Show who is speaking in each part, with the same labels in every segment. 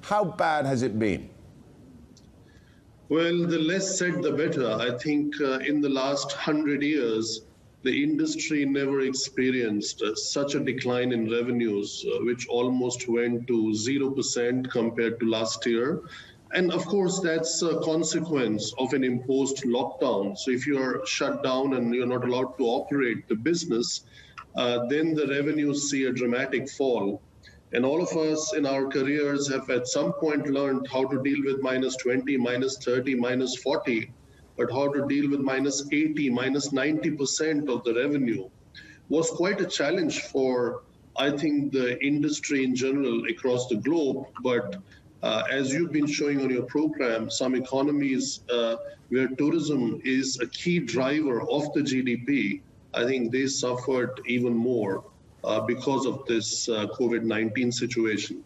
Speaker 1: How bad has it been?
Speaker 2: Well, the less said, the better. I think in the last 100 years, the industry never experienced such a decline in revenues, which almost went to 0% compared to last year. And of course, that's a consequence of an imposed lockdown. So if you're shut down and you're not allowed to operate the business, then the revenues see a dramatic fall. And all of us in our careers have at some point learned how to deal with minus 20, minus 30, minus 40, but how to deal with minus 80, minus 90% of the revenue was quite a challenge for, I think, the industry in general across the globe. But as you've been showing on your program, some economies where tourism is a key driver of the GDP, I think they suffered even more because of this COVID-19 situation.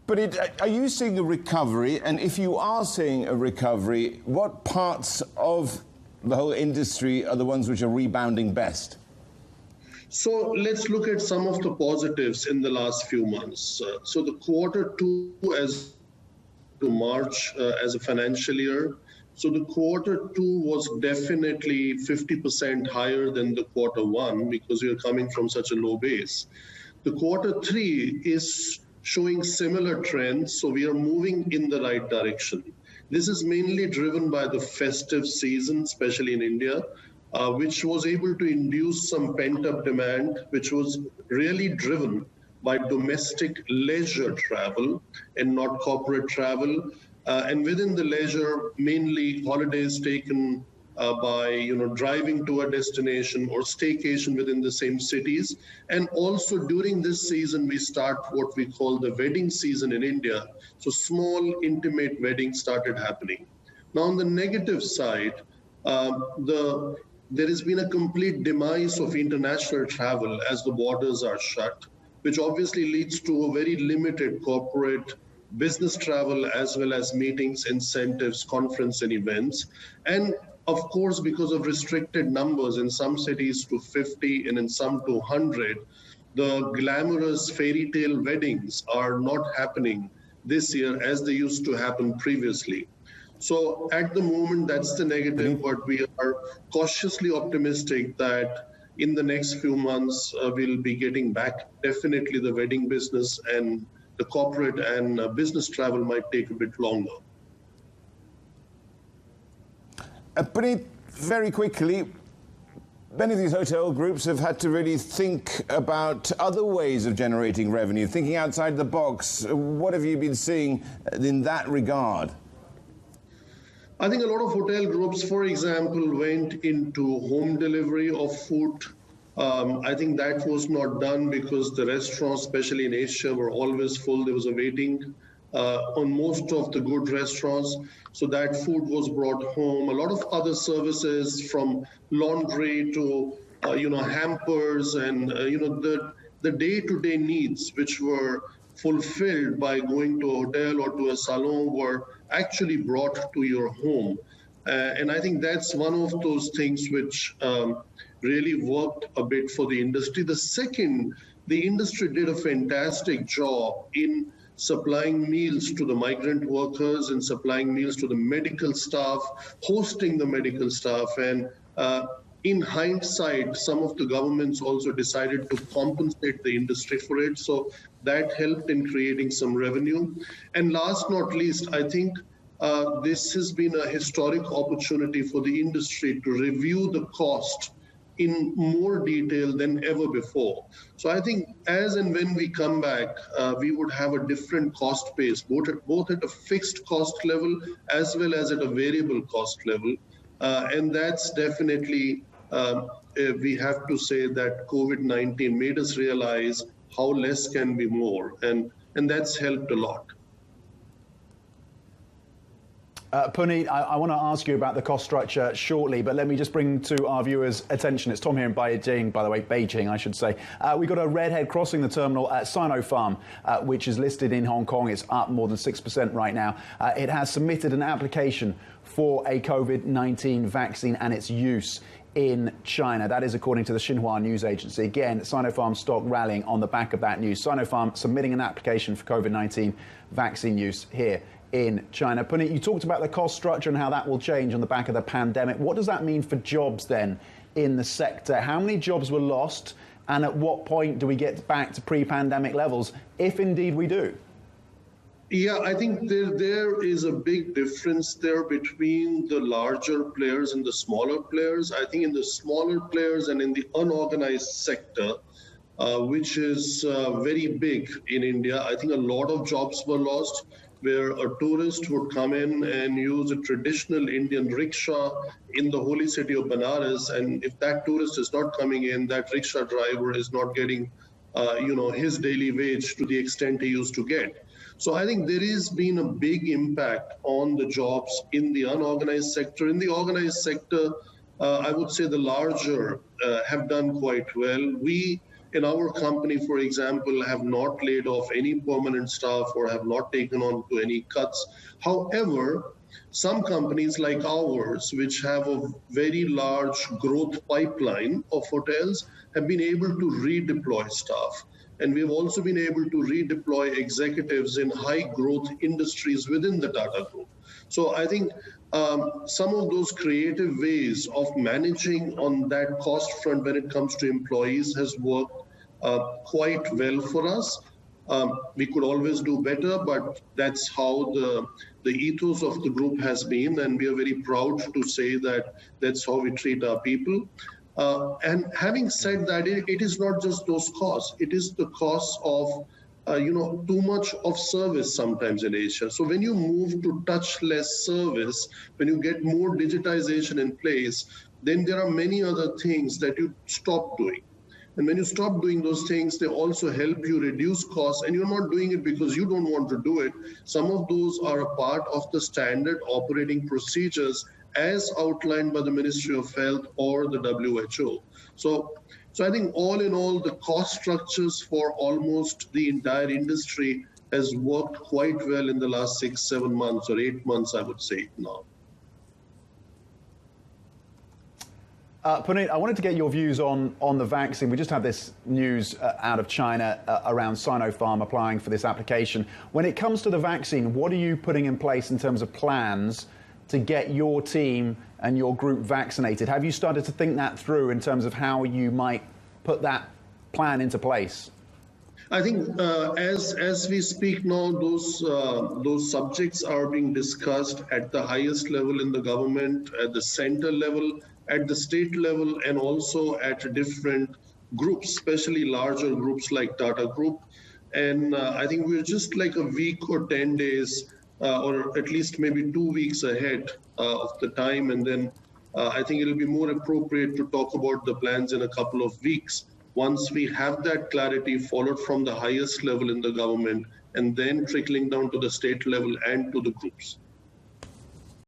Speaker 1: But are you seeing a recovery? And if you are seeing a recovery, what parts of the whole industry are the ones which are rebounding best?
Speaker 2: So let's look at some of the positives in the last few months. So the Q2 as to March as a financial year. So the Q2 was definitely 50% higher than the Q1 because we are coming from such a low base. The Q3 is showing similar trends, so we are moving in the right direction. This is mainly driven by the festive season, especially in India, which was able to induce some pent-up demand, which was really driven by domestic leisure travel and not corporate travel. And within the leisure, mainly holidays taken by driving to a destination or staycation within the same cities. And also during this season, we start what we call the wedding season in India. So small, intimate weddings started happening. Now on the negative side, there has been a complete demise of international travel as the borders are shut, which obviously leads to a very limited corporate business travel as well as meetings, incentives, conference and events. And of course, because of restricted numbers in some cities to 50 and in some to 100, the glamorous fairy tale weddings are not happening this year as they used to happen previously. So at the moment, that's the negative, but we are cautiously optimistic that in the next few months, we'll be getting back definitely the wedding business, and the corporate and business travel might take a bit longer.
Speaker 1: But very quickly, many of these hotel groups have had to really think about other ways of generating revenue, thinking outside the box. What have you been seeing in that regard?
Speaker 2: I think a lot of hotel groups, for example, went into home delivery of food. I think that was not done because the restaurants, especially in Asia, were always full. There was a waiting on most of the good restaurants. So that food was brought home. A lot of other services from laundry to, hampers and, the day-to-day needs, which were fulfilled by going to a hotel or to a salon, were actually brought to your home. And I think that's one of those things which really worked a bit for the industry. The second, the industry did a fantastic job in supplying meals to the migrant workers and supplying meals to the medical staff, hosting the medical staff. And in hindsight, some of the governments also decided to compensate the industry for it. So that helped in creating some revenue. And last not least, I think this has been a historic opportunity for the industry to review the cost in more detail than ever before. So I think as and when we come back, we would have a different cost base, both at a fixed cost level as well as at a variable cost level. And that's definitely, we have to say that COVID-19 made us realize how less can be more. And that's helped a lot.
Speaker 3: Puneet, I want to ask you about the cost structure shortly, but let me just bring to our viewers' attention. It's Tom here in Beijing, by the way, Beijing, I should say. We've got a redhead crossing the terminal at Sinopharm, which is listed in Hong Kong. It's up more than 6% right now. It has submitted an application for a COVID-19 vaccine and its use in China. That is according to the Xinhua news agency. Again, Sinopharm stock rallying on the back of that news. Sinopharm submitting an application for COVID-19 vaccine use here in China. Puneet, you talked about the cost structure and how that will change on the back of the pandemic. What does that mean for jobs then in the sector? How many jobs were lost, and at what point do we get back to pre-pandemic levels, if indeed we do?
Speaker 2: Yeah, I think there is a big difference there between the larger players and the smaller players. I think in the smaller players and in the unorganized sector, which is very big in India, I think a lot of jobs were lost, where a tourist would come in and use a traditional Indian rickshaw in the holy city of Benares. And if that tourist is not coming in, that rickshaw driver is not getting his daily wage to the extent he used to get. So I think there has been a big impact on the jobs in the unorganized sector. In the organized sector, I would say the larger have done quite well. We, in our company, for example, have not laid off any permanent staff or have not taken on to any cuts. However, some companies like ours, which have a very large growth pipeline of hotels, have been able to redeploy staff. And we've also been able to redeploy executives in high growth industries within the Tata Group. So I think some of those creative ways of managing on that cost front when it comes to employees has worked quite well for us. We could always do better, but that's how the ethos of the group has been, and we are very proud to say that that's how we treat our people. And having said that, it is not just those costs. It is the cost of, too much of service sometimes in Asia. So when you move to touchless service, when you get more digitization in place, then there are many other things that you stop doing. And when you stop doing those things, they also help you reduce costs, and you're not doing it because you don't want to do it. Some of those are a part of the standard operating procedures as outlined by the Ministry of Health or the WHO. So I think all in all, the cost structures for almost the entire industry has worked quite well in the last 6, 7 months or 8 months, I would say now.
Speaker 3: Puneet, I wanted to get your views on the vaccine. We just had this news out of China around Sinopharm applying for this application. When it comes to the vaccine, what are you putting in place in terms of plans to get your team and your group vaccinated? Have you started to think that through in terms of how you might put that plan into place?
Speaker 2: I think as we speak now, those subjects are being discussed at the highest level in the government, at the center level, at the state level, and also at different groups, especially larger groups like Tata Group. And I think we're just like a week or 10 days, or at least maybe 2 weeks ahead of the time. And then I think it'll be more appropriate to talk about the plans in a couple of weeks, once we have that clarity followed from the highest level in the government and then trickling down to the state level and to the groups.